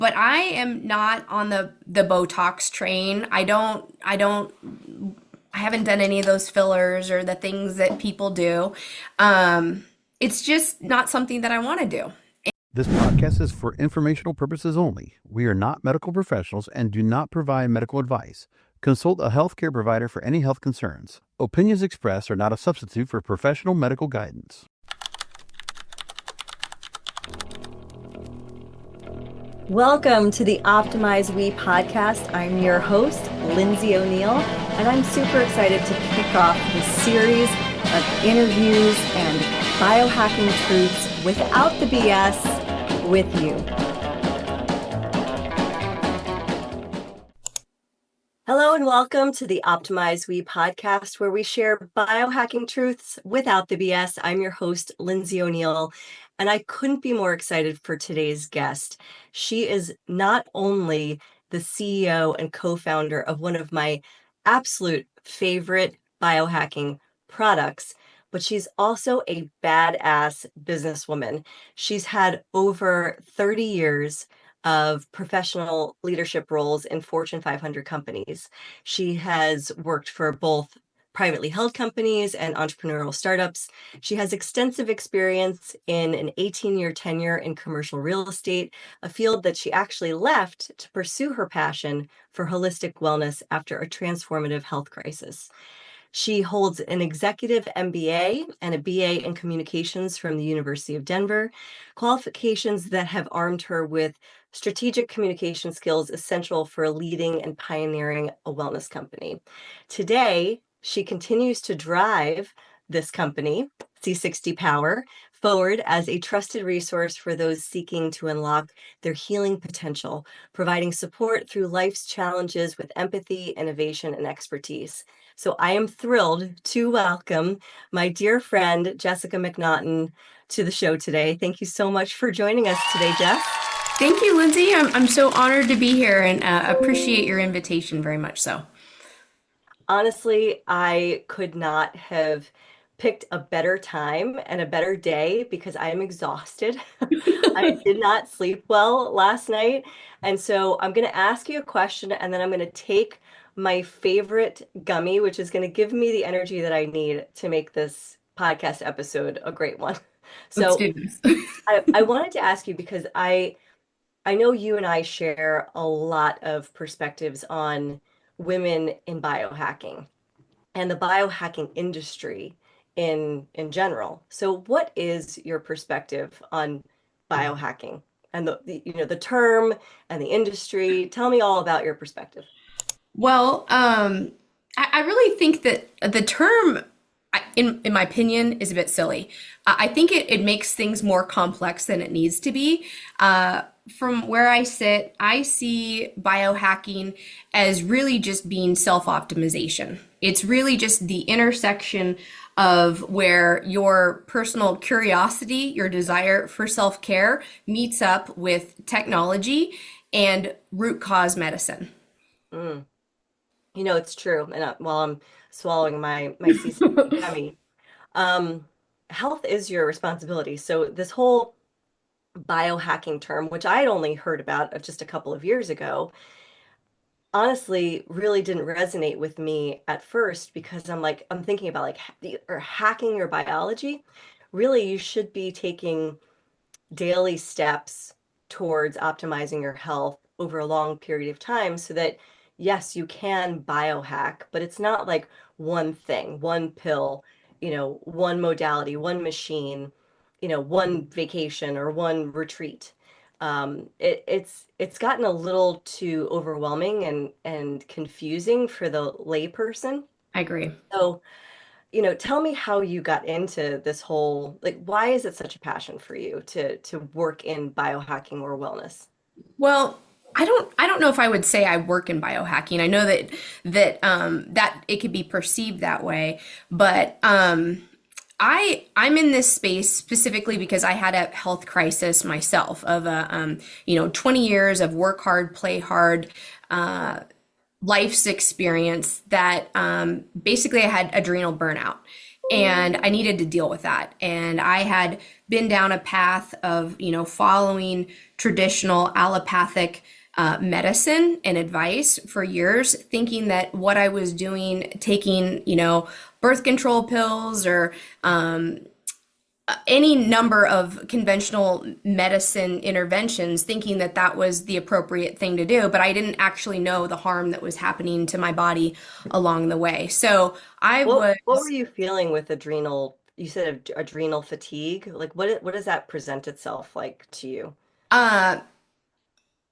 but I am not on the Botox train. I haven't done any of those fillers or the things that people do. It's just not something that I want to do. This podcast is for informational purposes only. We are not medical professionals and do not provide medical advice. Consult a healthcare provider for any health concerns. Opinions expressed are not a substitute for professional medical guidance. Welcome to the Optimize We podcast. I'm your host, Lindsay O'Neill, and I'm super excited to kick off this series of interviews and biohacking truths without the BS with you. Hello and welcome to the Optimize We podcast, where we share biohacking truths without the BS. I'm your host, Lindsay O'Neill, and I couldn't be more excited for today's guest. She is not only the CEO and co-founder of one of my absolute favorite biohacking products, but she's also a badass businesswoman. She's had over 30 years of professional leadership roles in Fortune 500 companies. She has worked for both privately held companies and entrepreneurial startups. She has extensive experience in an 18-year tenure in commercial real estate, a field that she actually left to pursue her passion for holistic wellness after a transformative health crisis. She holds an executive MBA and a BA in communications from the University of Denver, qualifications that have armed her with strategic communication skills essential for leading and pioneering a wellness company. Today, she continues to drive this company, C60 Power, forward as a trusted resource for those seeking to unlock their healing potential, providing support through life's challenges with empathy, innovation, and expertise. So I am thrilled to welcome my dear friend, Jessica MacNaughton, to the show today. Thank you so much for joining us today, Jess. Thank you, Lindsay. I'm so honored to be here and appreciate your invitation very much so. Honestly, I could not have picked a better time and a better day because I am exhausted. I did not sleep well last night. And so I'm going to ask you a question, and then I'm going to take my favorite gummy, which is going to give me the energy that I need to make this podcast episode a great one. Let's So do this. I wanted to ask you because I know you and I share a lot of perspectives on women in biohacking and the biohacking industry in general. So what is your perspective on biohacking and the term and the industry? Tell me all about your perspective. Well, I really think that the term, in my opinion, is a bit silly. I think it makes things more complex than it needs to be. From where I sit, I see biohacking as really just being self-optimization. It's really just the intersection of where your personal curiosity, your desire for self-care meets up with technology and root cause medicine. Mm. You know, it's true. And while I'm swallowing my C60 gummy, health is your responsibility. So this whole biohacking term, which I had only heard about just a couple of years ago, honestly really didn't resonate with me at first because I'm thinking about or hacking your biology. Really, you should be taking daily steps towards optimizing your health over a long period of time so that yes, you can biohack, but it's not like one thing, one pill, one modality, one machine, one vacation or one retreat. It's gotten a little too overwhelming and confusing for the layperson. I agree. So, tell me how you got into this whole, why is it such a passion for you to work in biohacking or wellness? Well, I don't know if I would say I work in biohacking. I know that it could be perceived that way, but I'm in this space specifically because I had a health crisis myself of 20 years of work hard, play hard, life's experience that basically I had adrenal burnout. and I needed to deal with that. And I had been down a path of, following traditional allopathic medicine and advice for years, thinking that what I was doing, taking, birth control pills or any number of conventional medicine interventions, thinking that that was the appropriate thing to do, but I didn't actually know the harm that was happening to my body along the way. So I What were was you feeling with adrenal? You said adrenal fatigue. Like what does that present itself like to you? uh,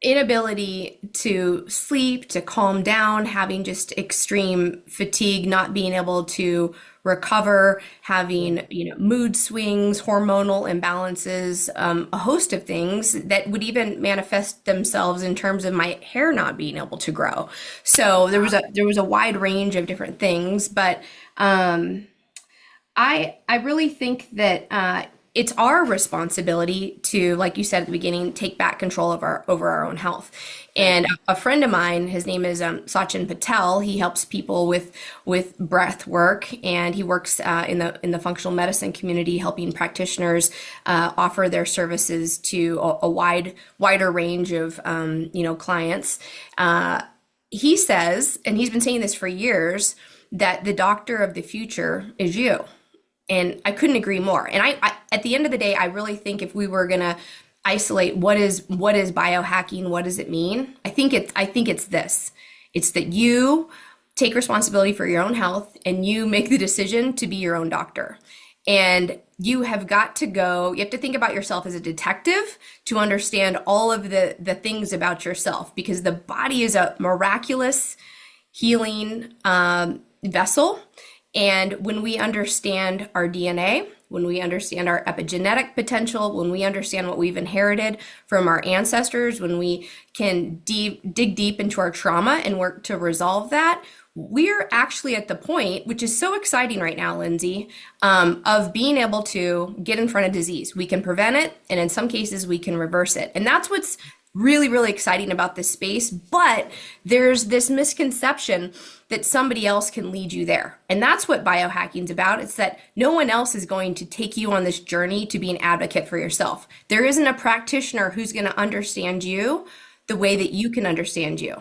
inability to sleep, to calm down, having just extreme fatigue, not being able to recover, having, mood swings, hormonal imbalances, a host of things that would even manifest themselves in terms of my hair not being able to grow. So there was a wide range of different things, but I really think that it's our responsibility to, like you said at the beginning, take back control of our over our own health. Right. And a friend of mine, his name is Sachin Patel. He helps people with breath work, and he works in the functional medicine community, helping practitioners offer their services to a wider range of clients. He says, and he's been saying this for years, that the doctor of the future is you. And I couldn't agree more. And I at the end of the day, I really think if we were gonna isolate what is biohacking, what does it mean? I think it's this. It's that you take responsibility for your own health and you make the decision to be your own doctor. And you have got to go, you have to think about yourself as a detective to understand all of the things about yourself, because the body is a miraculous healing vessel. And when we understand our DNA, when we understand our epigenetic potential, when we understand what we've inherited from our ancestors, when we can dig deep into our trauma and work to resolve that, we're actually at the point, which is so exciting right now, Lindsay, of being able to get in front of disease. We can prevent it, and in some cases, we can reverse it. And that's what's really, really exciting about this space. But there's this misconception that somebody else can lead you there. And that's what biohacking's about. It's that no one else is going to take you on this journey to be an advocate for yourself. There isn't a practitioner who's going to understand you the way that you can understand you.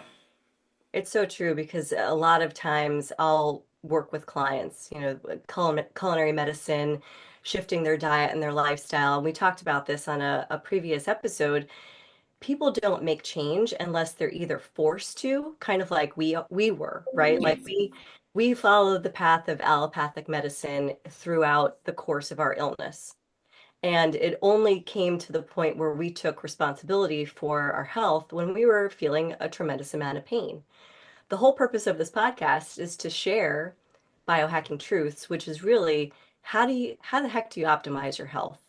It's so true because a lot of times I'll work with clients, with culinary medicine, shifting their diet and their lifestyle. And we talked about this on a previous episode. People don't make change unless they're either forced to, kind of like we were, right? Like Yes. we followed the path of allopathic medicine throughout the course of our illness. And it only came to the point where we took responsibility for our health when we were feeling a tremendous amount of pain. The whole purpose of this podcast is to share biohacking truths, which is really how the heck do you optimize your health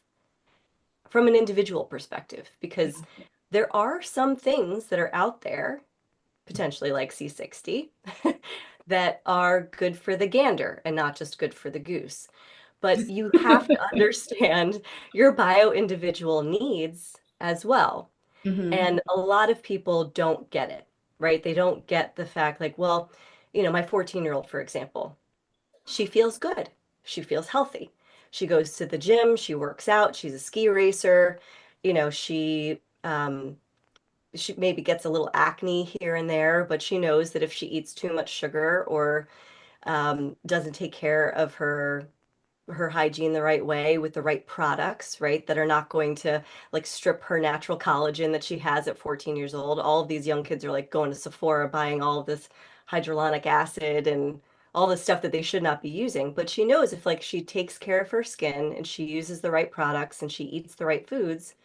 from an individual perspective? Because there are some things that are out there, potentially like C60, that are good for the gander and not just good for the goose. But you have to understand your bio individual needs as well. Hmm. And a lot of people don't get it, right? They don't get the fact, like, well, my 14-year-old, for example, she feels good. She feels healthy. She goes to the gym, she works out, she's a ski racer, she maybe gets a little acne here and there, but she knows that if she eats too much sugar or doesn't take care of her hygiene the right way with the right products, right, that are not going to like strip her natural collagen that she has at 14 years old. All of these young kids are like going to Sephora buying all of this hyaluronic acid and all this stuff that they should not be using. But she knows if like she takes care of her skin and she uses the right products and she eats the right foods,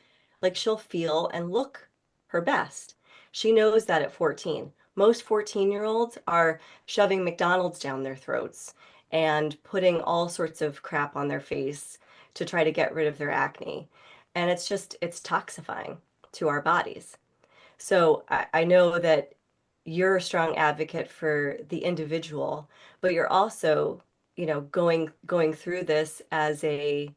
like she'll feel and look her best. She knows that at 14. Most 14-year-olds are shoving McDonald's down their throats and putting all sorts of crap on their face to try to get rid of their acne. And it's toxifying to our bodies. So I know that you're a strong advocate for the individual, but you're also, going through this as a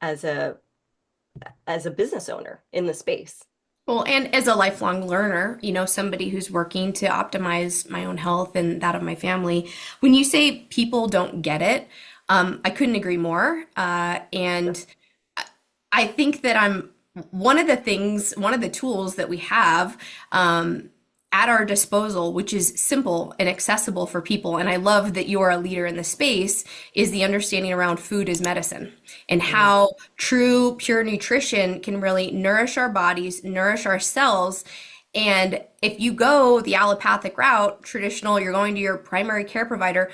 as a business owner in the space. Well, and as a lifelong learner, somebody who's working to optimize my own health and that of my family, when you say people don't get it, I couldn't agree more. And I think that I'm one of the tools that we have at our disposal, which is simple and accessible for people. And I love that you're a leader in the space, is the understanding around food as medicine and how true, pure nutrition can really nourish our bodies, nourish our cells. And if you go the allopathic route, traditional, you're going to your primary care provider,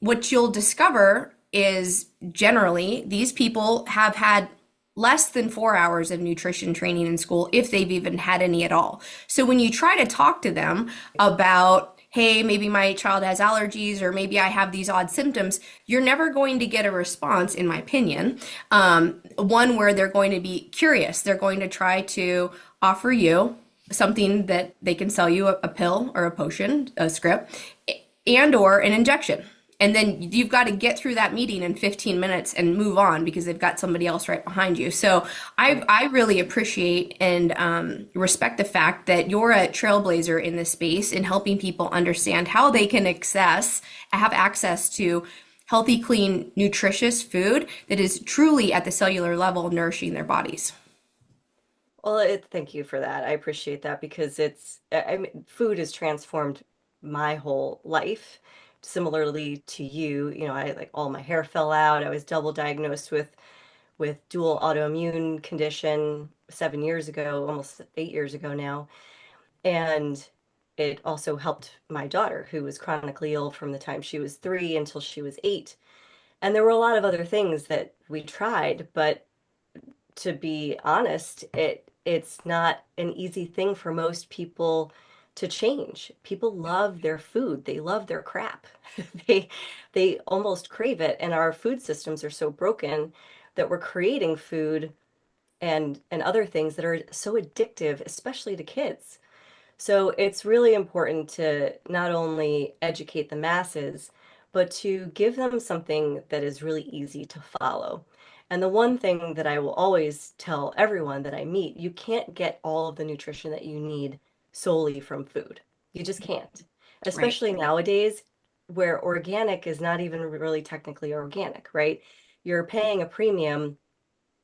what you'll discover is generally these people have had less than 4 hours of nutrition training in school, if they've even had any at all. So when you try to talk to them about, hey, maybe my child has allergies, or maybe I have these odd symptoms, you're never going to get a response, in my opinion, one where they're going to be curious. They're going to try to offer you something that they can sell you a pill or a potion, a script, and or an injection. And then you've got to get through that meeting in 15 minutes and move on because they've got somebody else right behind you. So I really appreciate and respect the fact that you're a trailblazer in this space in helping people understand how they can have access to healthy, clean, nutritious food that is truly at the cellular level nourishing their bodies. Well, thank you for that. I appreciate that because food has transformed my whole life. Similarly to you, I like all my hair fell out. I was double diagnosed with dual autoimmune condition 7 years ago, almost 8 years ago now. And it also helped my daughter, who was chronically ill from the time she was 3 until she was 8. And there were a lot of other things that we tried, but to be honest, it's not an easy thing for most people to change. People love their food. They love their crap. They almost crave it. And our food systems are so broken that we're creating food and other things that are so addictive, especially to kids. So it's really important to not only educate the masses, but to give them something that is really easy to follow. And the one thing that I will always tell everyone that I meet, you can't get all of the nutrition that you need solely from food. You just can't. Right. Especially nowadays where organic is not even really technically organic, right? You're paying a premium,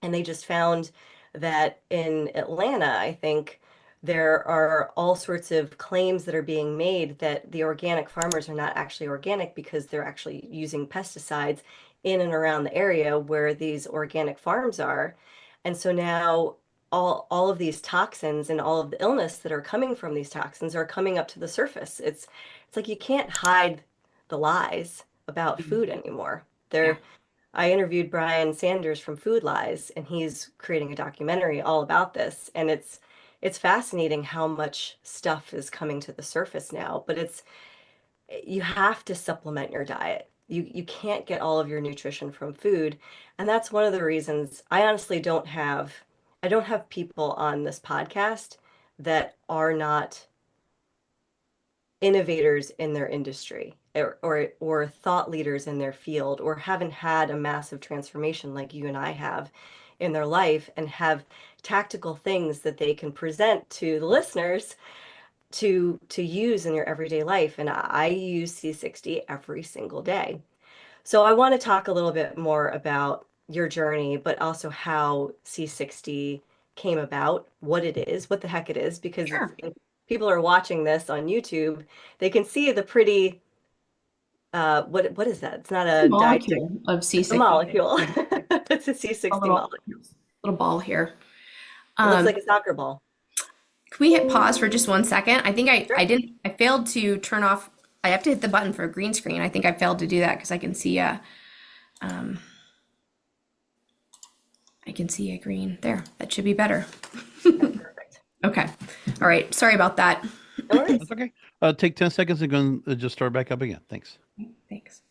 and they just found that in Atlanta, I think, there are all sorts of claims that are being made that the organic farmers are not actually organic because they're actually using pesticides in and around the area where these organic farms are. And so now all of these toxins and all of the illness that are coming from these toxins are coming up to the surface. It's like you can't hide the lies about food anymore. Yeah. I interviewed Brian Sanders from Food Lies, and he's creating a documentary all about this. And it's fascinating how much stuff is coming to the surface now, but you have to supplement your diet. You can't get all of your nutrition from food. And that's one of the reasons I honestly I don't have people on this podcast that are not innovators in their industry or thought leaders in their field or haven't had a massive transformation like you and I have in their life and have tactical things that they can present to the listeners to use in your everyday life. And I use C60 every single day. So I want to talk a little bit more about your journey, but also how C60 came about, what it is, what the heck it is, because Sure. if people are watching this on YouTube, they can see the pretty what is that? It's not It's a a dietetic, molecule of it's a C60. molecule. Yeah. It's a A C60 little molecule. little ball here. It looks Um, like a soccer ball. can we hit pause for just 1 second? I think I Sure. didn't, I failed to turn off, I have to hit the button for a green screen. I think I failed to do that because um, I can see a green there. That should be better. That's perfect. Okay. All right. Sorry about that. No worries. That's okay. Take 10 seconds and go, just start back up again. Thanks. Thanks.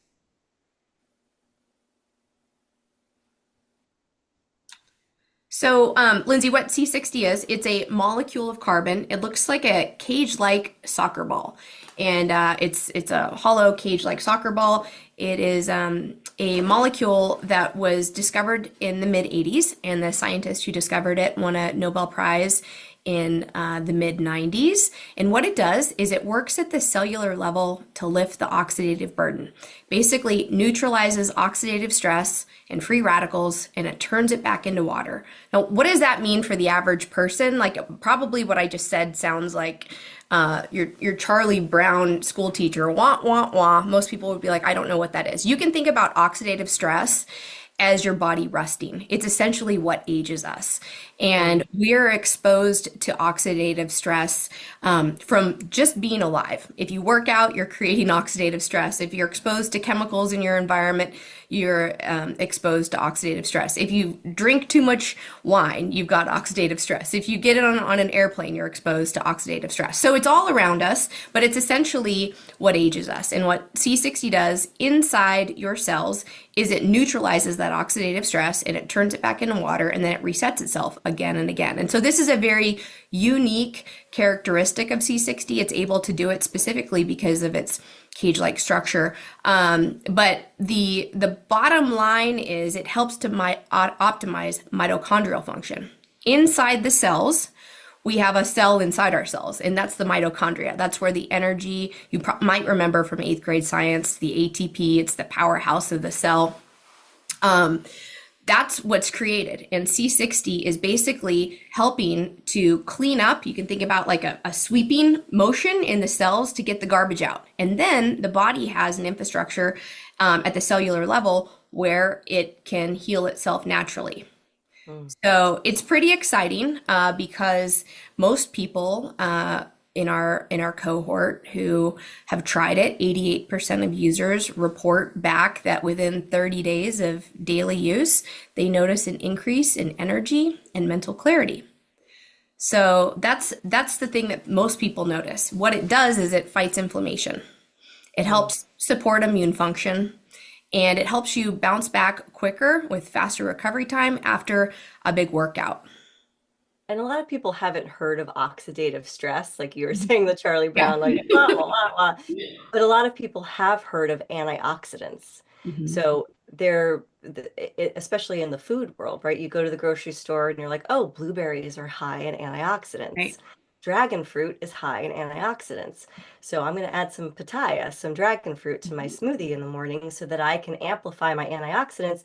So, Lindsay, what C60 is, it's a molecule of carbon. It looks like a cage-like soccer ball, and it's a hollow cage-like soccer ball. It is a molecule that was discovered in the mid 80s, and the scientist who discovered it won a Nobel Prize in the mid 90s. And what it does is it works at the cellular level to lift the oxidative burden. Basically neutralizes oxidative stress and free radicals, and it turns it back into water. Now, what does that mean for the average person? Like, probably what I just said sounds like your Charlie Brown school teacher, wah, wah, wah. Most people would be like, I don't know what that is. You can think about oxidative stress as your body rusting. It's essentially what ages us. And we're exposed to oxidative stress from just being alive. If you work out, you're creating oxidative stress. If you're exposed to chemicals in your environment, you're exposed to oxidative stress. If you drink too much wine, you've got oxidative stress. If you get it on an airplane, you're exposed to oxidative stress. So it's all around us, but it's essentially what ages us. And what C60 does inside your cells is it neutralizes that oxidative stress and it turns it back into water, and then it resets itself again and again. And so this is a very unique characteristic of C60. It's able to do it specifically because of its cage-like structure. But the bottom line is it helps to optimize mitochondrial function. Inside the cells, we have a cell inside our cells, and that's the mitochondria. That's where the energy, you might remember from 8th grade science, the ATP, it's the powerhouse of the cell. That's what's created. And C60 is basically helping to clean up. You can think about like a sweeping motion in the cells to get the garbage out. And then the body has an infrastructure at the cellular level where it can heal itself naturally. So it's pretty exciting because most people in our cohort who have tried it, 88% of users report back that within 30 days of daily use, they notice an increase in energy and mental clarity. So that's the thing that most people notice. What it does is it fights inflammation. It helps support immune function, and it helps you bounce back quicker with faster recovery time after a big workout. And a lot of people haven't heard of oxidative stress, like you were saying, the Charlie Brown, like, wah, wah, wah, wah. But a lot of people have heard of antioxidants. So they're, especially in the food world, right? You go to the grocery store and you're like, oh, blueberries are high in antioxidants. Right. Dragon fruit is high in antioxidants. So I'm going to add some pitaya, some dragon fruit to my smoothie in the morning so that I can amplify my antioxidants.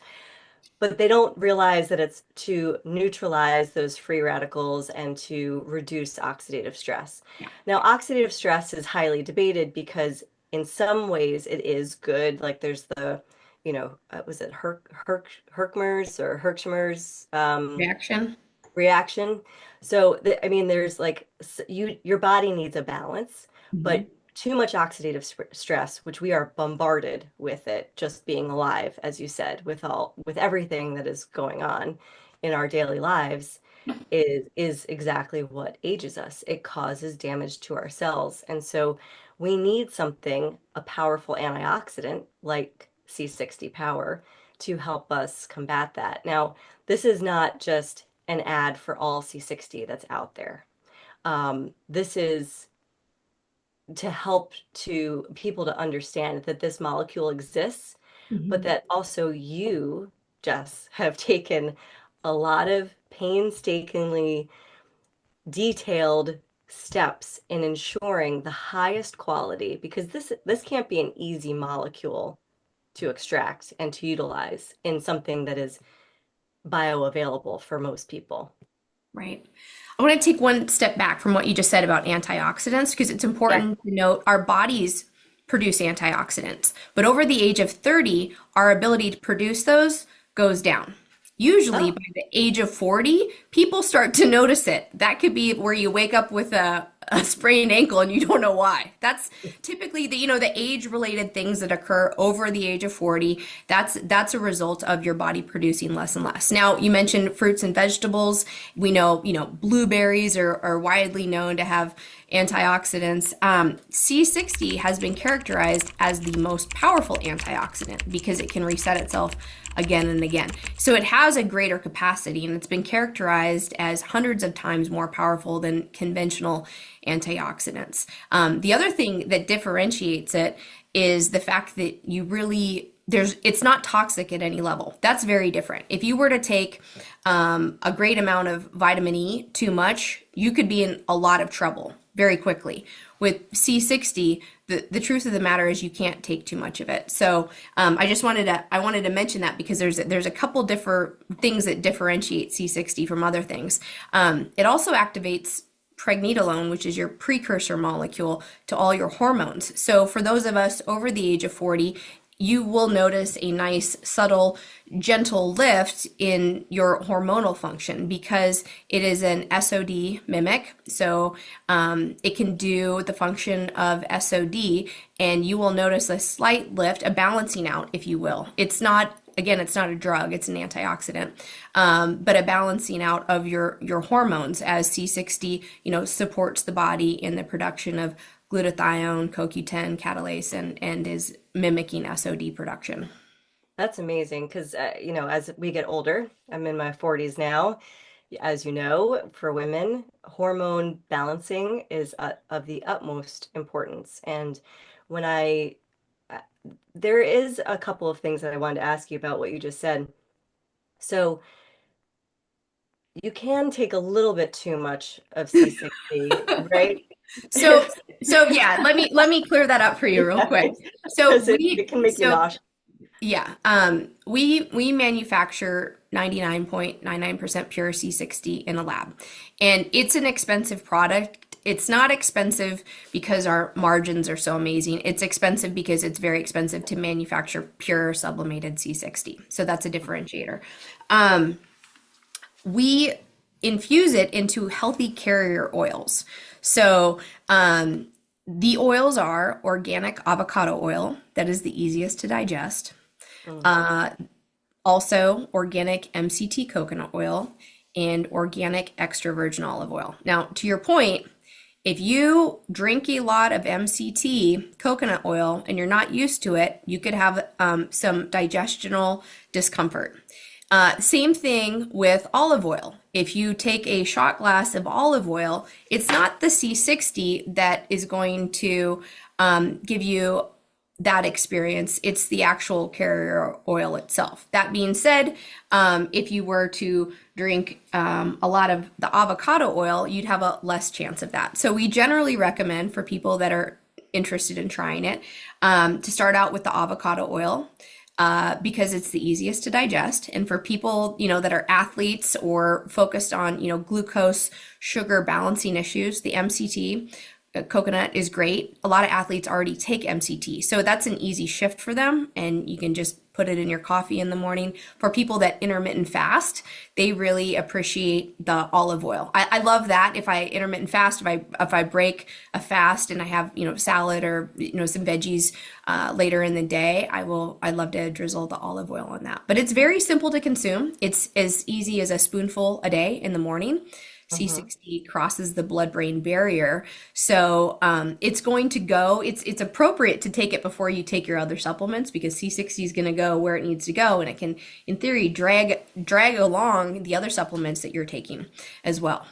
But they don't realize that it's to neutralize those free radicals and to reduce oxidative stress. Now, oxidative stress is highly debated because in some ways it is good. Like there's the, was it Herxmer's or Herxmer's reaction. So, there's like your body needs a balance, but too much oxidative stress, which we are bombarded with it just being alive, as you said, with everything that is going on in our daily lives, is exactly what ages us. It causes damage to our cells. And so we need something, a powerful antioxidant like C60 Power, to help us combat that. Now, this is not just an ad for all C60 that's out there. This is to help to people to understand that this molecule exists, but that also you, Jess, have taken a lot of painstakingly detailed steps in ensuring the highest quality, because this can't be an easy molecule to extract and to utilize in something that is bioavailable for most people. Right. I want to take one step back from what you just said about antioxidants, because it's important to note our bodies produce antioxidants, but over the age of 30, our ability to produce those goes down. Usually by the age of 40, people start to notice it. That could be where you wake up with a sprained ankle and you don't know why. That's typically the age-related things that occur over the age of 40. That's a result of your body producing less and less. Now, you mentioned fruits and vegetables. We know, blueberries are widely known to have antioxidants. C60 has been characterized as the most powerful antioxidant because it can reset itself again and again. So it has a greater capacity, and it's been characterized as hundreds of times more powerful than conventional antioxidants. The other thing that differentiates it is the fact that you really it's not toxic at any level. That's very different. If you were to take a great amount of vitamin E too much, you could be in a lot of trouble very quickly. With C60, the truth of the matter is you can't take too much of it. So I wanted to mention that because there's a couple different things that differentiate C60 from other things. It also activates pregnenolone, which is your precursor molecule to all your hormones. So for those of us over the age of 40, you will notice a nice, subtle, gentle lift in your hormonal function because it is an SOD mimic. So it can do the function of SOD, and you will notice a slight lift, a balancing out, if you will. It's not, again, it's not a drug, it's an antioxidant, but a balancing out of your hormones as C60, supports the body in the production of glutathione, CoQ10, catalase, and is mimicking SOD production. That's amazing because, as we get older, I'm in my 40s now. As you know, for women, hormone balancing is of the utmost importance. And when uh, there is a couple of things that I wanted to ask you about what you just said. So you can take a little bit too much of C60, right? So so yeah, let me clear that up for you real Yeah, quick. So because it can make you nauseous. yeah, we manufacture 99.99% pure C60 in a lab, and it's an expensive product. It's not expensive because our margins are so amazing. It's expensive because it's very expensive to manufacture pure sublimated C60. So that's a differentiator. We infuse it into healthy carrier oils. So the oils are organic avocado oil, that is the easiest to digest. Also, organic MCT coconut oil and organic extra virgin olive oil. Now, to your point, if you drink a lot of MCT coconut oil and you're not used to it, you could have some digestional discomfort. Same thing with olive oil. If you take a shot glass of olive oil, it's not the C60 that is going to give you that experience. It's the actual carrier oil itself. That being said, if you were to drink a lot of the avocado oil, you'd have a less chance of that. So we generally recommend for people that are interested in trying it to start out with the avocado oil. Because it's the easiest to digest. And for people, that are athletes or focused on, glucose, sugar balancing issues, the MCT coconut is great. A lot of athletes already take MCT. So that's an easy shift for them. And you can just put it in your coffee in the morning. For people that intermittent fast, they really appreciate the olive oil. I love that. If I intermittent fast, if I break a fast and I have, salad or, some veggies later in the day, I'd love to drizzle the olive oil on that. But it's very simple to consume. It's as easy as a spoonful a day in the morning. C60 crosses the blood-brain barrier. So it's going to go, it's appropriate to take it before you take your other supplements because C60 is going to go where it needs to go, and it can, in theory, drag along the other supplements that you're taking as well.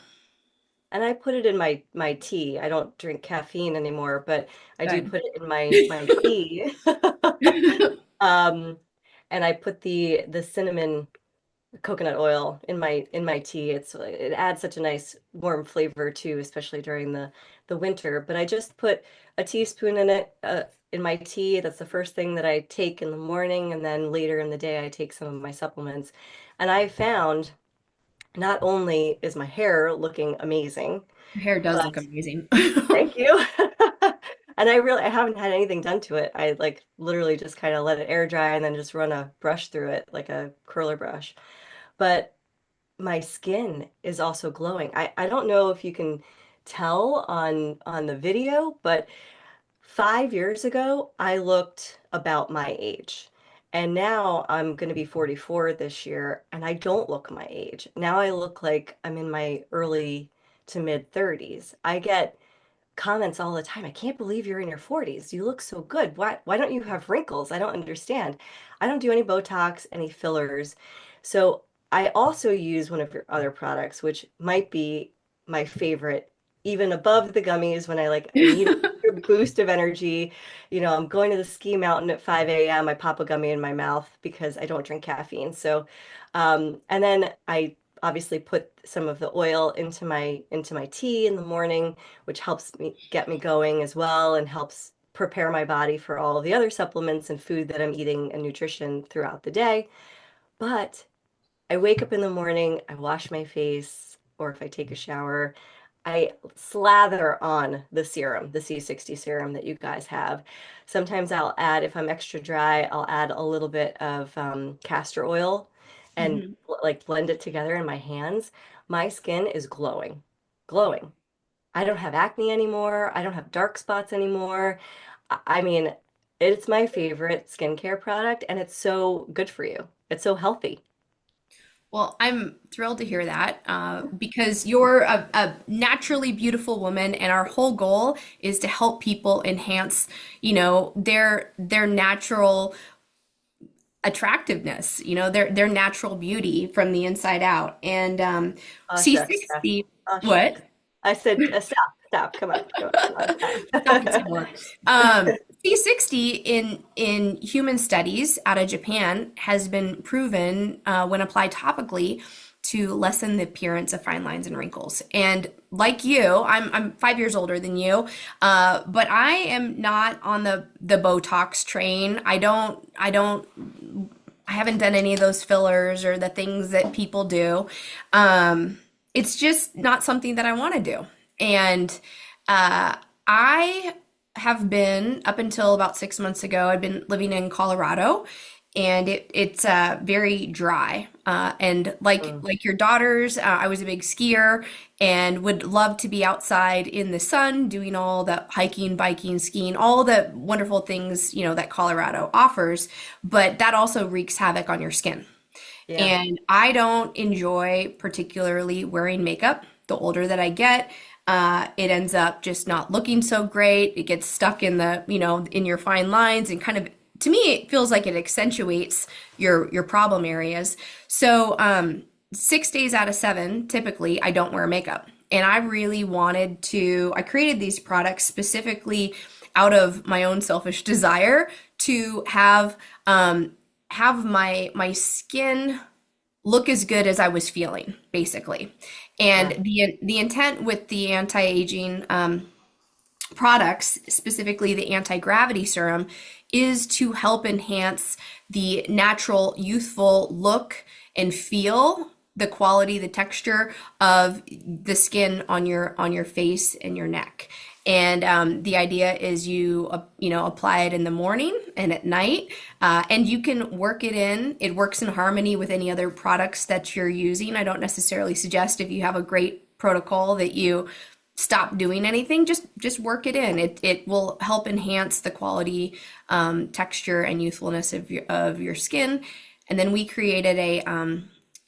And I put it in my tea. I don't drink caffeine anymore, but I do Good. put it in my tea. Um, and I put the cinnamon coconut oil in my tea. It adds such a nice warm flavor too, especially during the winter. But I just put a teaspoon in it in my tea. That's the first thing that I take in the morning, and then later in the day I take some of my supplements. And I found not only is my hair looking amazing, Your hair does look but amazing. thank you. And I haven't had anything done to it. I like literally just kind of let it air dry and then just run a brush through it like a curler brush. But my skin is also glowing. I don't know if you can tell on the video, but 5 years ago, I looked about my age. And now I'm going to be 44 this year, and I don't look my age. Now I look like I'm in my early to mid 30s. I get comments all the time. I can't believe you're in your 40s. You look so good. Why don't you have wrinkles? I don't understand. I don't do any Botox, any fillers. So I also use one of your other products, which might be my favorite, even above the gummies when I need a boost of energy. I'm going to the ski mountain at 5 a.m. I pop a gummy in my mouth because I don't drink caffeine. So, and then I obviously put some of the oil into my tea in the morning, which helps me get me going as well and helps prepare my body for all of the other supplements and food that I'm eating and nutrition throughout the day. But I wake up in the morning, I wash my face, or if I take a shower, I slather on the serum, the C60 serum that you guys have. Sometimes I'll add, if I'm extra dry, I'll add a little bit of castor oil and Mhm. like blend it together in my hands. My skin is glowing, glowing. I don't have acne anymore. I don't have dark spots anymore. I mean, it's my favorite skincare product, and it's so good for you. It's so healthy. Well, I'm thrilled to hear that because you're a naturally beautiful woman, and our whole goal is to help people enhance, their natural attractiveness, their natural beauty from the inside out. And Oh, shucks. Yeah. C60, Oh, shucks. what? I said, stop, stop. Come on, come on, Stop it stop. some more. C60 in human studies out of Japan has been proven when applied topically to lessen the appearance of fine lines and wrinkles. And like you, I'm 5 years older than you, but I am not on the Botox train. I haven't done any of those fillers or the things that people do. It's just not something that I want to do. And I have been, up until about 6 months ago, I've been living in Colorado, and it's very dry. And like Mm. like your daughters, I was a big skier and would love to be outside in the sun doing all the hiking, biking, skiing, all the wonderful things, that Colorado offers. But that also wreaks havoc on your skin. Yeah. And I don't enjoy particularly wearing makeup. The older that I get, it ends up just not looking so great. It gets stuck in your fine lines, and kind of, to me, it feels like it accentuates your problem areas. So, 6 days out of 7, typically, I don't wear makeup. And I really I created these products specifically out of my own selfish desire to have my skin look as good as I was feeling, basically. Yeah. And the intent with the anti-aging products, specifically the anti-gravity serum, is to help enhance the natural youthful look and feel, the quality, the texture of the skin on your face and your neck. And the idea is apply it in the morning and at night, and you can work it in. It works in harmony with any other products that you're using. I don't necessarily suggest, if you have a great protocol, that you stop doing anything. Just work it in. It will help enhance the quality, texture, and youthfulness of your skin. And then we created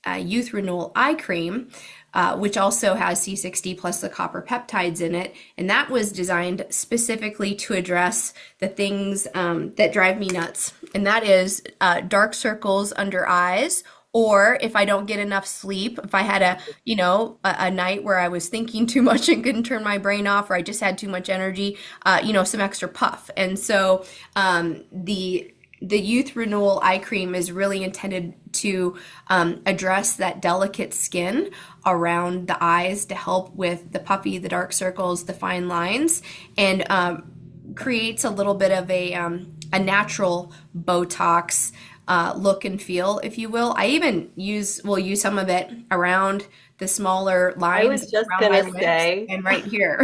a youth renewal eye cream, which also has C60 plus the copper peptides in it. And that was designed specifically to address the things that drive me nuts. And that is dark circles under eyes, or if I don't get enough sleep, if I had a night where I was thinking too much and couldn't turn my brain off, or I just had too much energy, some extra puff. And so the youth renewal eye cream is really intended to address that delicate skin around the eyes, to help with the puffy, the dark circles, the fine lines, and creates a little bit of a natural Botox look and feel, if you will. I even will use some of it around the smaller I lines was just around my gonna lips say, and right here.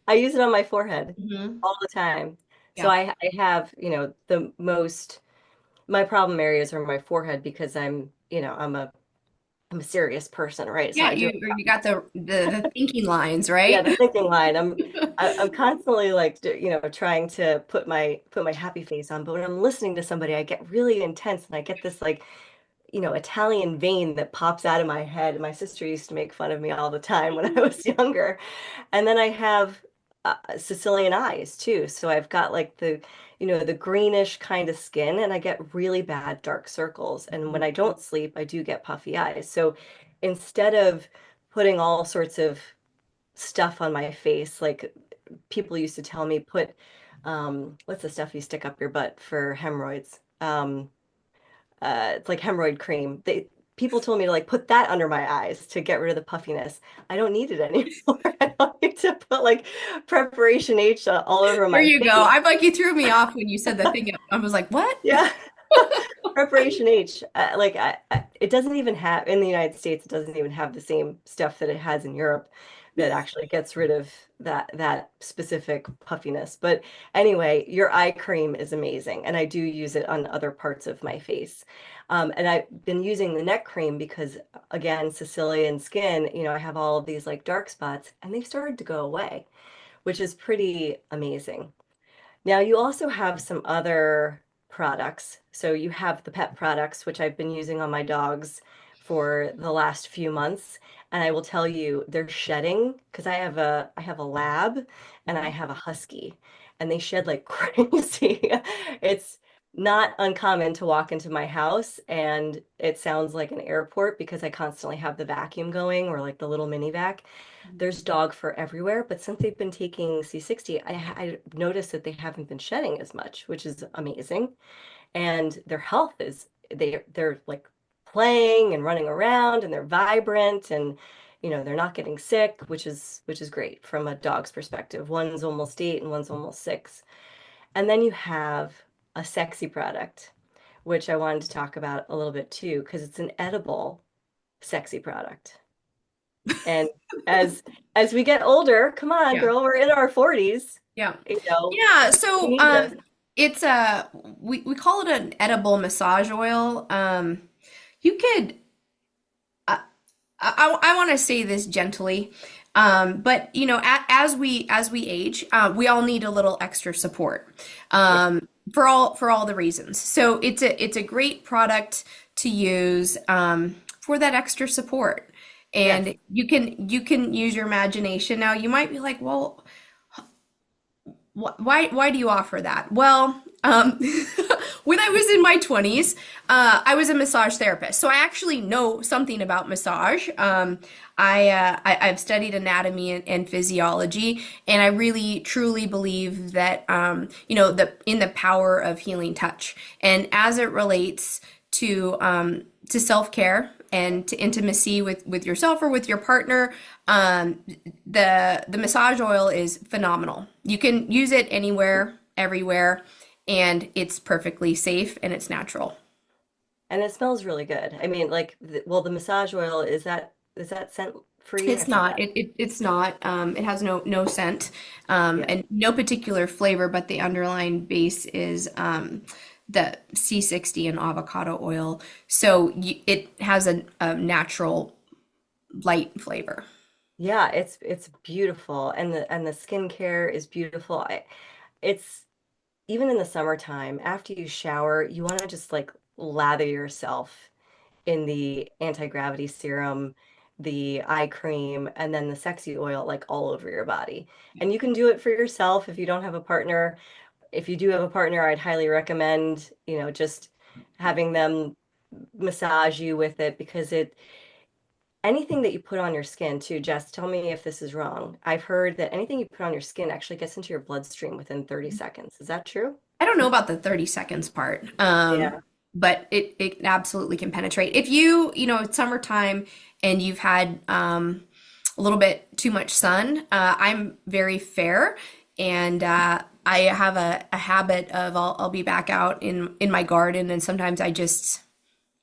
I use it on my forehead Mhm. all the time. So Yeah. I have, my problem areas are my forehead because I'm a serious person, right? So Yeah, I do. you got the thinking lines, Yeah, right? the thinking line. I'm constantly like, trying to put my happy face on, but when I'm listening to somebody, I get really intense and I get this like, Italian vein that pops out of my head. My sister used to make fun of me all the time when I was younger. And then I have Sicilian eyes too. So I've got like the greenish kind of skin, and I get really bad dark circles. And when I don't sleep, I do get puffy eyes. So instead of putting all sorts of stuff on my face, like people used to tell me put what's the stuff you stick up your butt for hemorrhoids? It's like hemorrhoid cream. People told me to like put that under my eyes to get rid of the puffiness. I don't need it anymore. I don't need to put like preparation H all over There my you go. face. I'm like, you threw me off when you said the thing. I was like, what? Yeah. Preparation H, it doesn't even have in the United States. It doesn't even have the same stuff that it has in Europe that actually gets rid of that specific puffiness. But anyway, your eye cream is amazing, and I do use it on other parts of my face. And I've been using the neck cream because, again, Sicilian skin. I have all of these like dark spots, and they've started to go away, which is pretty amazing. Now, you also have some other products. So you have the pet products, which I've been using on my dogs for the last few months. And I will tell you, they're shedding because I have a lab and I have a husky, and they shed like crazy. It's not uncommon to walk into my house and it sounds like an airport because I constantly have the vacuum going, or like the little mini vac. There's dog fur everywhere, but since they've been taking C60, I noticed that they haven't been shedding as much, which is amazing. And their health is they're like playing and running around and they're vibrant, and they're not getting sick, which is great from a dog's perspective. One's almost 8 and one's almost 6. And then you have a sexy product, which I wanted to talk about a little bit too, because it's an edible sexy product. And as as we get older, come on, Yeah. girl, we're in our 40s, Yeah. you know, Yeah. we So need this. it's we call it an edible massage oil. You could I want to say this gently, but as we age, we all need a little extra support, Yeah, for all the reasons. So it's a great product to use, for that extra support, yes. and you can use your imagination. Now you might be like, well, why do you offer that? Well, when I was in my 20s, I was a massage therapist, so I actually know something about massage. I've studied anatomy and physiology, and I really truly believe that, the power of healing touch, and as it relates to self-care and to intimacy with yourself or with your partner, the massage oil is phenomenal. You can use it anywhere, everywhere, and it's perfectly safe and it's natural. And it smells really good. I mean, like, well, the massage oil, is that scent free? I It's not. forgot. It's not. It has no scent, Yeah. and no particular flavor, but the underlying base is, the C60 and avocado oil. So it has a natural light flavor. Yeah, it's beautiful, and the skincare is beautiful. It's even in the summertime, after you shower, you want to just like lather yourself in the anti-gravity serum, the eye cream, and then the sexy oil like all over your body. And you can do it for yourself if you don't have a partner. If you do have a partner, I'd highly recommend, just having them massage you with it, because anything that you put on your skin too, Jess, tell me if this is wrong. I've heard that anything you put on your skin actually gets into your bloodstream within 30 seconds. Is that true? I don't know about the 30 seconds part, Yeah. but it absolutely can penetrate. If it's summertime and you've had, a little bit too much sun, I'm very fair, and I have a habit of I'll be back out in my garden, and sometimes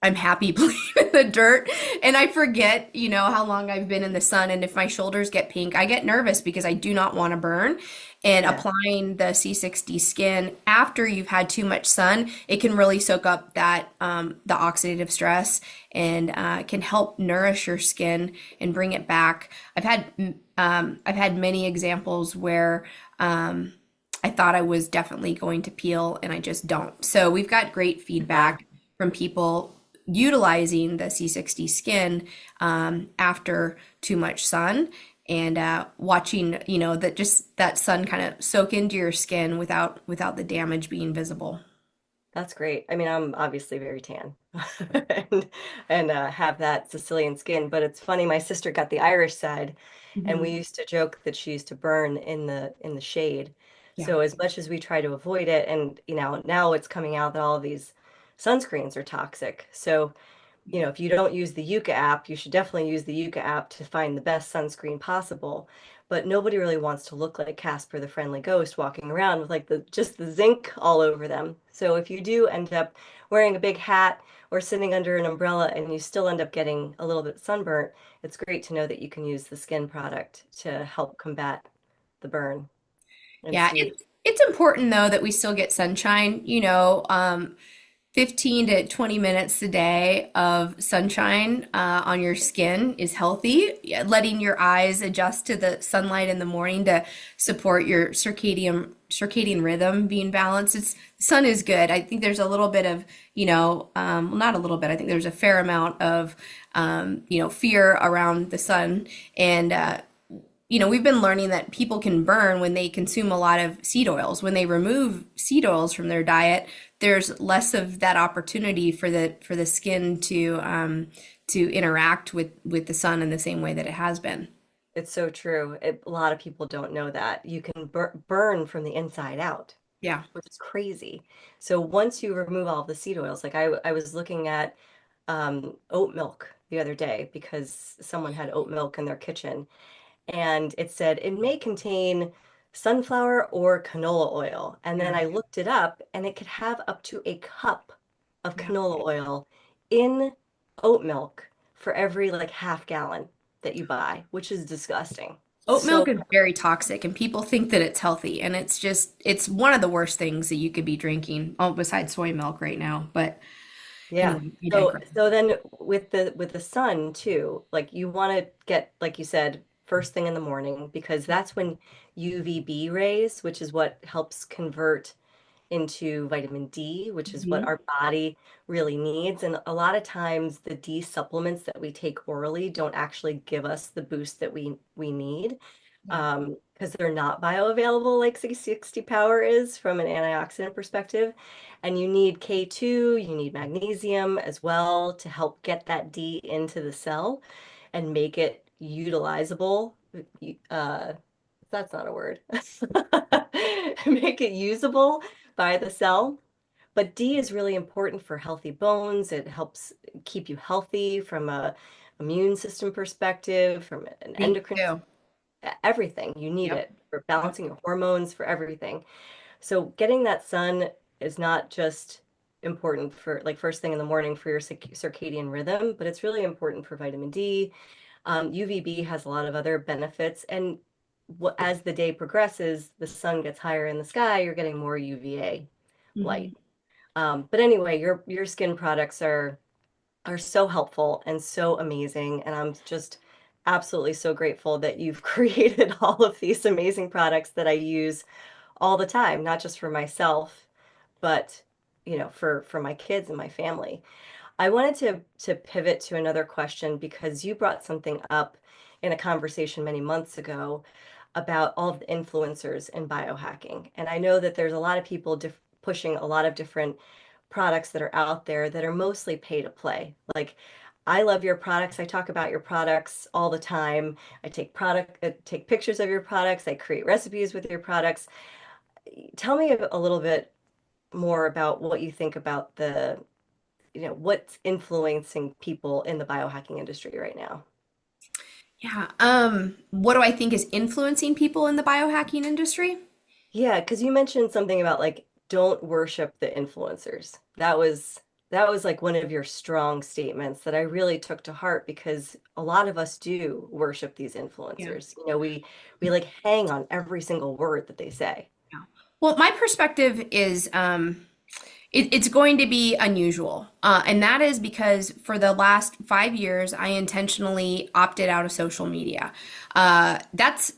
I'm happy playing in the dirt, and I forget, how long I've been in the sun. And if my shoulders get pink, I get nervous because I do not want to burn. And Yeah. applying the C60 skin after you've had too much sun, it can really soak up that, the oxidative stress, and can help nourish your skin and bring it back. I've had many examples where, I thought I was definitely going to peel, and I just don't. So we've got great Yeah. feedback from people utilizing the C60 skin, after too much sun, and watching, that sun kind of soak into your skin without the damage being visible. That's great. I mean, I'm obviously very tan and have that Sicilian skin, but it's funny, my sister got the Irish side, And we Mhm. used to joke that she used to burn in the shade. Yeah. So as much as we try to avoid it, and now it's coming out that all of these sunscreens are toxic. So if you don't use the Yucca app, you should definitely use the Yucca app to find the best sunscreen possible. But nobody really wants to look like Casper the Friendly Ghost walking around with like the zinc all over them. So if you do end up wearing a big hat or sitting under an umbrella and you still end up getting a little bit sunburnt, it's great to know that you can use the skin product to help combat the burn and Yeah, soothe. it's important though that we still get sunshine, 15 to 20 minutes a day of sunshine on your skin is healthy. Yeah, letting your eyes adjust to the sunlight in the morning to support your circadian rhythm being balanced. The sun is good. I think there's a little bit of, well, not a little bit. I think there's a fair amount of, fear around the sun. And we've been learning that people can burn when they consume a lot of seed oils. When they remove seed oils from their diet, there's less of that opportunity for the skin to interact with the sun in the same way that it has been. It's so true. A lot of people don't know that. You can burn from the inside out, Yeah. which is crazy. So once you remove all of the seed oils, like I was looking at oat milk the other day because someone had oat milk in their kitchen, and it said it may contain sunflower or canola oil. And then Yeah. I looked it up, and it could have up to a cup of Yeah. canola oil in oat milk for every like half gallon that you buy, which is disgusting. Oat So milk is very toxic and people think that it's healthy and it's one of the worst things that you could be drinking, oh, besides soy milk right now. But yeah. anyway, we So digress. so then with the sun too, like you want to get, like you said, first thing in the morning, because that's when UVB rays, which is what helps convert into vitamin D, which is what Mhm. our body really needs. And a lot of times the D supplements that we take orally don't actually give us the boost that we need, Yeah. because they're not bioavailable like C60 Power is from an antioxidant perspective. And you need K2, you need magnesium as well to help get that D into the cell and make it utilizable. Uh, that's not a word. Make it usable by the cell. But D is really important for healthy bones. It helps keep you healthy from a immune system perspective, from an Me endocrine, too. everything. You need Yep. it for Yep. balancing your hormones, for everything. So getting that sun is not just important for like first thing in the morning for your circadian rhythm, but it's really important for vitamin D. UVB has a lot of other benefits, and as the day progresses, the sun gets higher in the sky, you're getting more UVA light. Mhm. But anyway, your skin products are so helpful and so amazing, and I'm just absolutely so grateful that you've created all of these amazing products that I use all the time, not just for myself, but for my kids and my family. I wanted to pivot to another question because you brought something up in a conversation many months ago about all of the influencers in biohacking. And I know that there's a lot of people pushing a lot of different products that are out there that are mostly pay to play. Like, I love your products. I talk about your products all the time. I take pictures of your products. I create recipes with your products. Tell me a little bit more about what you think about what's influencing people in the biohacking industry right now. Yeah. What do I think is influencing people in the biohacking industry? Yeah, because you mentioned something about like don't worship the influencers. That was like one of your strong statements that I really took to heart because a lot of us do worship these Yeah. influencers. We like hang on every single word that they say. Yeah. Well, my perspective is it's going to be unusual. And that is because for the last 5 years, I intentionally opted out of social media. That's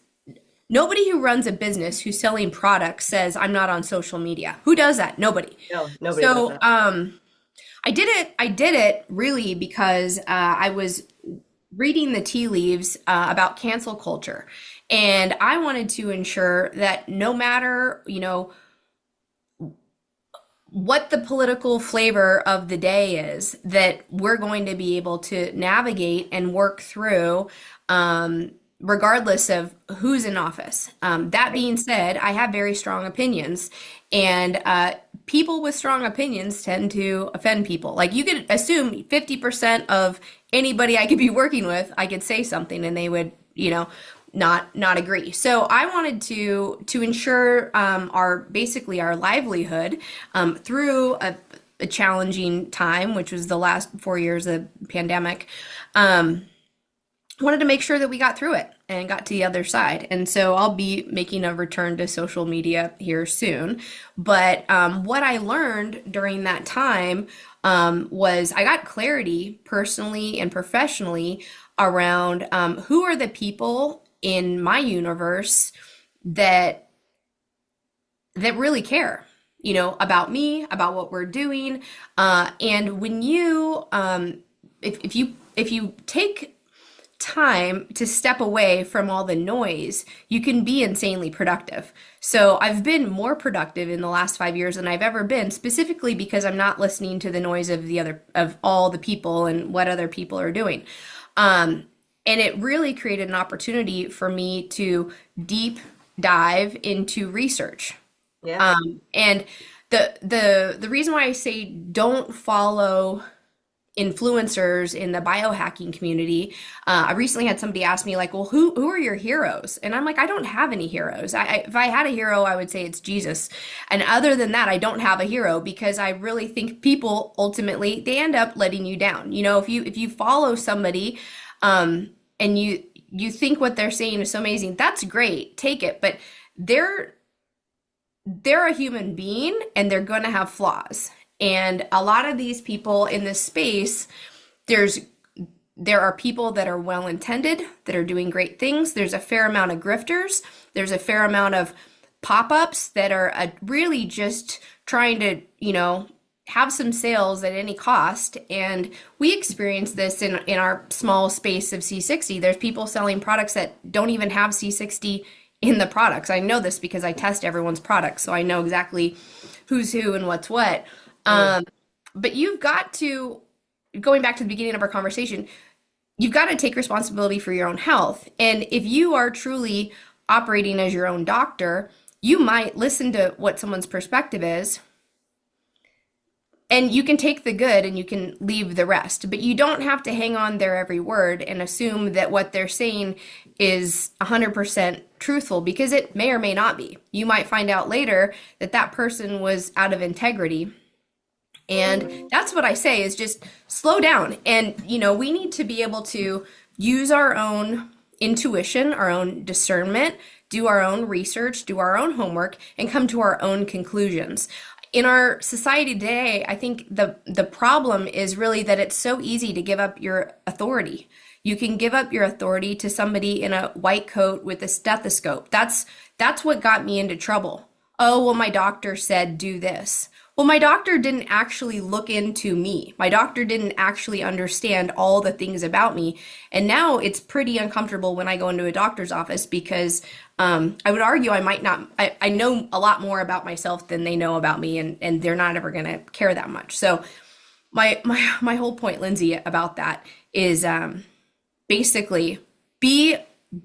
nobody who runs a business who's selling products says, I'm not on social media. Who does that? Nobody. No, nobody does So that. I did it really because I was reading the tea leaves about cancel culture. And I wanted to ensure that no matter, what the political flavor of the day is, that we're going to be able to navigate and work through regardless of who's in office. That being said, I have very strong opinions, and people with strong opinions tend to offend people. Like you could assume 50% of anybody I could be working with, I could say something and they would, not agree. So I wanted to ensure our basically our livelihood through a challenging time, which was the last 4 years of the pandemic. Wanted to make sure that we got through it and got to the other side. And so I'll be making a return to social media here soon. But what I learned during that time was I got clarity personally and professionally around who are the people in my universe that really care, about me, about what we're doing. And when you, if you take time to step away from all the noise, you can be insanely productive. So I've been more productive in the last 5 years than I've ever been, specifically because I'm not listening to the noise of all the people and what other people are doing. And it really created an opportunity for me to deep dive into research. Yeah. And the reason why I say don't follow influencers in the biohacking community. I recently had somebody ask me like, well, who are your heroes? And I'm like, I don't have any heroes. If I had a hero, I would say it's Jesus. And other than that, I don't have a hero because I really think people ultimately, they end up letting you down. If you follow somebody, and you think what they're saying is so amazing, that's great. Take it. But they're a human being and they're going to have flaws. And a lot of these people in this space, there are people that are well-intended, that are doing great things. There's a fair amount of grifters. There's a fair amount of pop-ups that are really just trying to, have some sales at any cost. And we experience this in our small space of C60. There's people selling products that don't even have C60 in the products. I know this because I test everyone's products, so I know exactly who's who and what's what. But you've got to, going back to the beginning of our conversation, you've got to take responsibility for your own health. And if you are truly operating as your own doctor, you might listen to what someone's perspective is, and you can take the good and you can leave the rest. But you don't have to hang on their every word and assume that what they're saying is 100% truthful, because it may or may not be. You might find out later that that person was out of integrity. And that's what I say is just slow down. And, we need to be able to use our own intuition, our own discernment, do our own research, do our own homework, and come to our own conclusions. In our society today, I think the problem is really that it's so easy to give up your authority. You can give up your authority to somebody in a white coat with a stethoscope. That's what got me into trouble. Oh, well, my doctor said do this. Well, my doctor didn't actually look into me. My doctor didn't actually understand all the things about me. And now it's pretty uncomfortable when I go into a doctor's office because I would argue I know a lot more about myself than they know about me, and they're not ever going to care that much. So my whole point, Lindsay, about that is basically be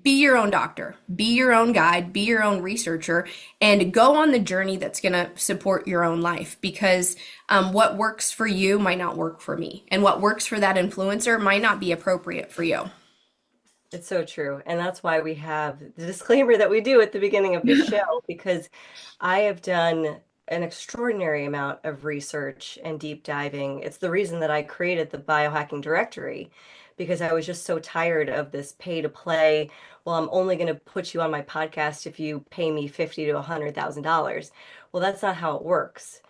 your own doctor, be your own guide, be your own researcher, and go on the journey that's going to support your own life, because what works for you might not work for me, and what works for that influencer might not be appropriate for you. It's so true. And that's why we have the disclaimer that we do at the beginning of the show, because I have done an extraordinary amount of research and deep diving. It's the reason that I created the biohacking directory, because I was just so tired of this pay to play. Well, I'm only going to put you on my podcast if you pay me $50,000 to $100,000. Well, that's not how it works.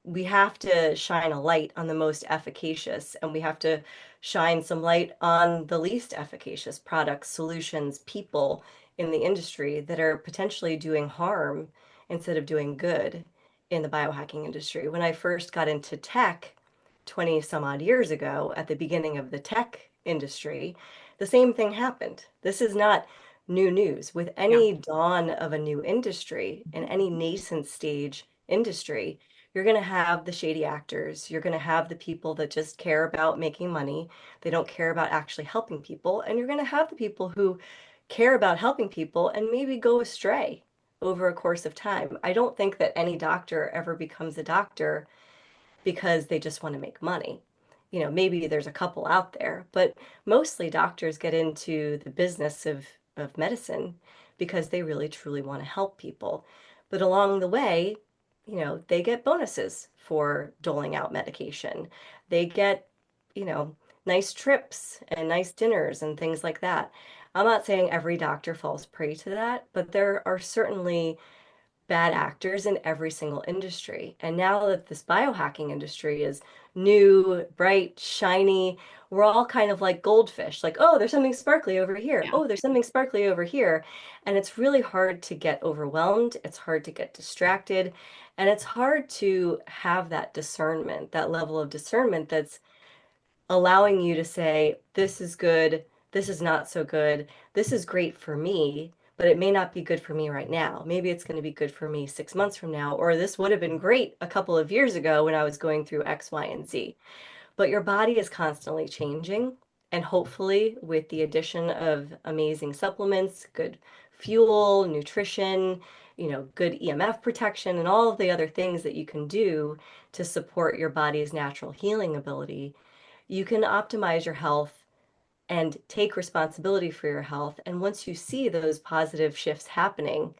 We have to shine a light on the most efficacious, and we have to shine some light on the least efficacious products, solutions, people in the industry that are potentially doing harm instead of doing good in the biohacking industry. When I first got into tech 20 some odd years ago, at the beginning of the tech industry, the same thing happened. This is not new news. With any dawn of a new industry, in any nascent stage industry, you're going to have the shady actors. You're going to have the people that just care about making money. They don't care about actually helping people. And you're going to have the people who care about helping people and maybe go astray over a course of time. I don't think that any doctor ever becomes a doctor because they just want to make money. Maybe there's a couple out there, but mostly doctors get into the business of medicine because they really truly want to help people. But along the way, they get bonuses for doling out medication. They get, nice trips and nice dinners and things like that. I'm not saying every doctor falls prey to that, but there are certainly bad actors in every single industry. And now that this biohacking industry is new, bright, shiny, we're all kind of like goldfish, like, oh, there's something sparkly over here. Yeah. Oh, there's something sparkly over here. And it's really hard to get overwhelmed. It's hard to get distracted. And it's hard to have that discernment, that level of discernment that's allowing you to say, this is good, this is not so good, this is great for me, but it may not be good for me right now. Maybe it's going to be good for me 6 months from now, or this would have been great a couple of years ago when I was going through X, Y, and Z. But your body is constantly changing. And hopefully, with the addition of amazing supplements, good fuel, nutrition, good EMF protection, and all of the other things that you can do to support your body's natural healing ability, you can optimize your health and take responsibility for your health. And once you see those positive shifts happening,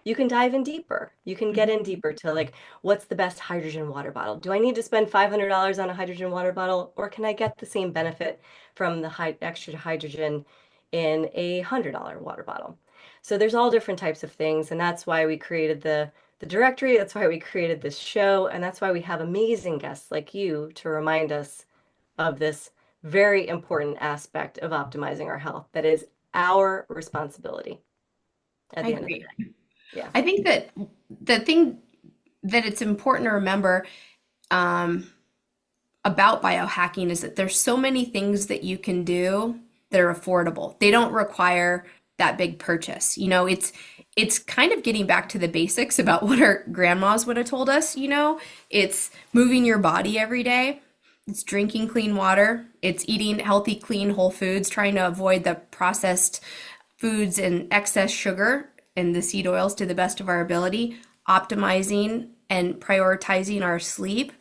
you can dive in deeper. You can get in deeper to like, what's the best hydrogen water bottle? Do I need to spend $500 on a hydrogen water bottle, or can I get the same benefit from the extra hydrogen in a $100 water bottle? So there's all different types of things, and that's why we created the directory. That's why we created this show, and that's why we have amazing guests like you to remind us of this very important aspect of optimizing our health that is our responsibility at I the end of the agree. day. Yeah. I think that the thing that it's important to remember um, about biohacking is that there's so many things that you can do that are affordable. They don't require that big purchase. It's kind of getting back to the basics about what our grandmas would have told us, It's moving your body every day. It's drinking clean water. It's eating healthy, clean, whole foods, trying to avoid the processed foods and excess sugar and the seed oils to the best of our ability, optimizing and prioritizing our sleep,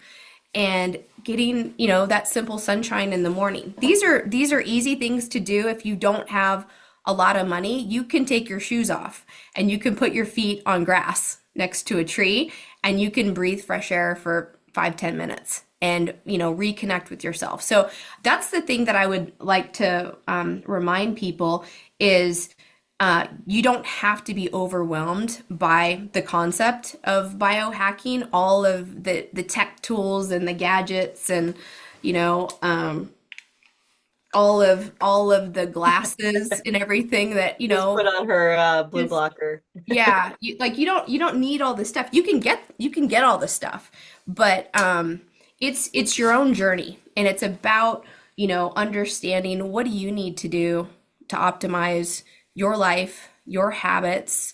and getting, that simple sunshine in the morning. These are easy things to do if you don't have a lot of money. You can take your shoes off and you can put your feet on grass next to a tree and you can breathe fresh air for 5-10 minutes and reconnect with yourself. So that's the thing that I would like to remind people is you don't have to be overwhelmed by the concept of biohacking, all of the tech tools and the gadgets and all of the glasses and everything that Just put on her blue just blocker. yeah, you don't need all this stuff. You can get all the stuff, but it's your own journey, and it's about understanding what do you need to do to optimize your life, your habits,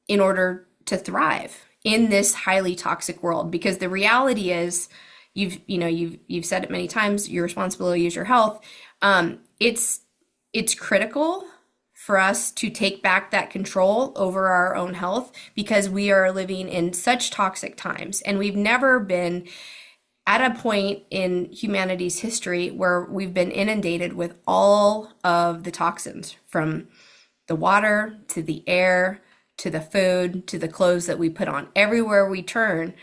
in order to thrive in this highly toxic world. Because the reality is, you've said it many times, your responsibility is your health. It's critical for us to take back that control over our own health because we are living in such toxic times, and we've never been at a point in humanity's history where we've been inundated with all of the toxins, from the water to the air to the food to the clothes that we put on. Everywhere we turn,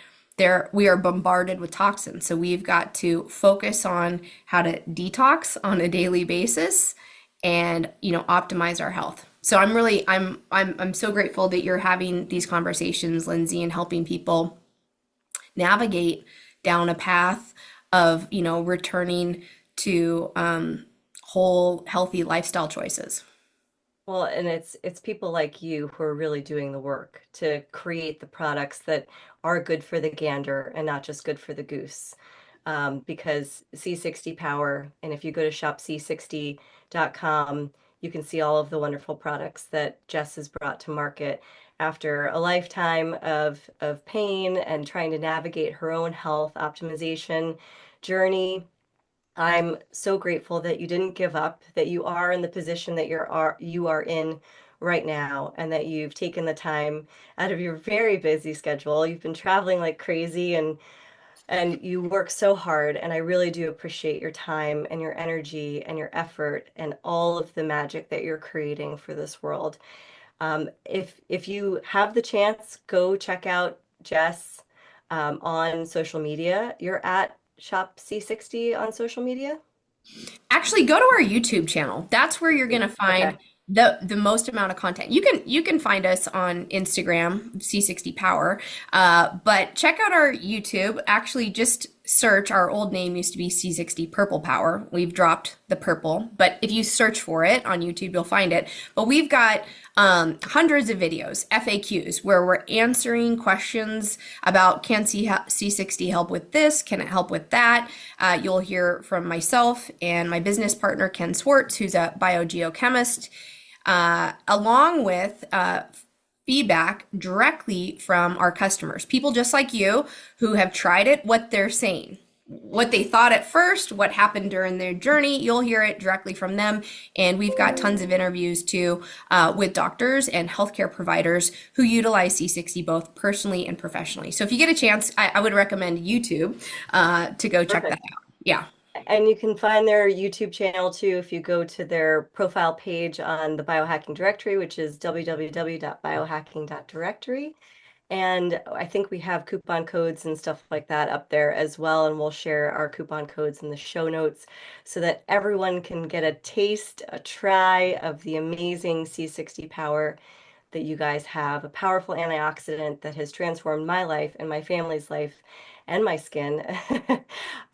we are bombarded with toxins. So we've got to focus on how to detox on a daily basis and optimize our health. So I'm so grateful that you're having these conversations, Lindsay, and helping people navigate down a path of returning to whole healthy lifestyle choices. Well, and it's people like you who are really doing the work to create the products that are good for the gander and not just good for the goose. Because C60 Power, and if you go to shopc60.com, you can see all of the wonderful products that Jess has brought to market after a lifetime of pain and trying to navigate her own health optimization journey. I'm so grateful that you didn't give up, that you are in the position that you are in right now, and that you've taken the time out of your very busy schedule. You've been traveling like crazy, and you work so hard, and I really do appreciate your time and your energy and your effort and all of the magic that you're creating for this world. If you have the chance, go check out Jess on social media. You're at Shop C60 on social media. Actually, go to our YouTube channel. That's where you're going to Okay. find the most amount of content. You can find us on Instagram, C60 Power, but check out our YouTube. Actually, just search. Our old name used to be C60 Purple Power. We've dropped the purple, but if you search for it on YouTube, you'll find it. But we've got hundreds of videos, FAQs, where we're answering questions about can C60 help with this? Can it help with that? You'll hear from myself and my business partner, Ken Swartz, who's a biogeochemist, along with feedback directly from our customers, people just like you who have tried it, what they're saying, what they thought at first, what happened during their journey. You'll hear it directly from them. And we've got tons of interviews too with doctors and healthcare providers who utilize C60 both personally and professionally. So if you get a chance, I would recommend YouTube to go check that Perfect. out. Yeah. And you can find their YouTube channel too if you go to their profile page on the Biohacking Directory, which is www.biohacking.directory. And I think we have coupon codes and stuff like that up there as well. And we'll share our coupon codes in the show notes so that everyone can get a taste, a try of the amazing C60 Power that you guys have, a powerful antioxidant that has transformed my life and my family's life and my skin.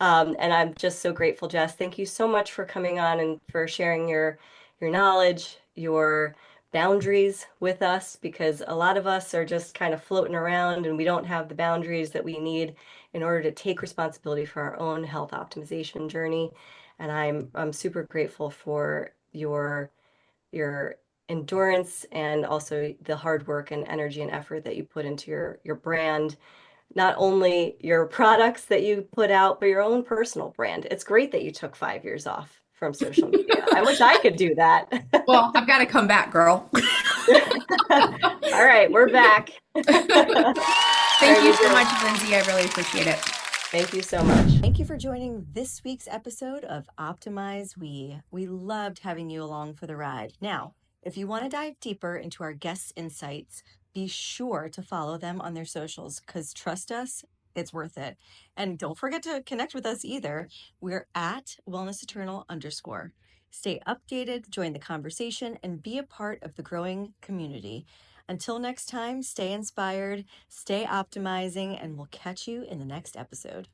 And I'm just so grateful, Jess. Thank you so much for coming on and for sharing your knowledge, your boundaries with us, because a lot of us are just kind of floating around and we don't have the boundaries that we need in order to take responsibility for our own health optimization journey. And I'm super grateful for your endurance and also the hard work and energy and effort that you put into your brand, not only your products that you put out, but your own personal brand. It's great that you took 5 years off from social media. I wish I could do that. Well, I've got to come back, girl. All right, we're back. Thank you so much, Lindsay. I really appreciate it. Thank you so much. Thank you for joining this week's episode of Optimize We. We loved having you along for the ride. Now, if you want to dive deeper into our guests' insights, be sure to follow them on their socials because trust us, it's worth it. And don't forget to connect with us either. We're at wellnesseternal_. Stay updated, join the conversation, and be a part of the growing community. Until next time, stay inspired, stay optimizing, and we'll catch you in the next episode.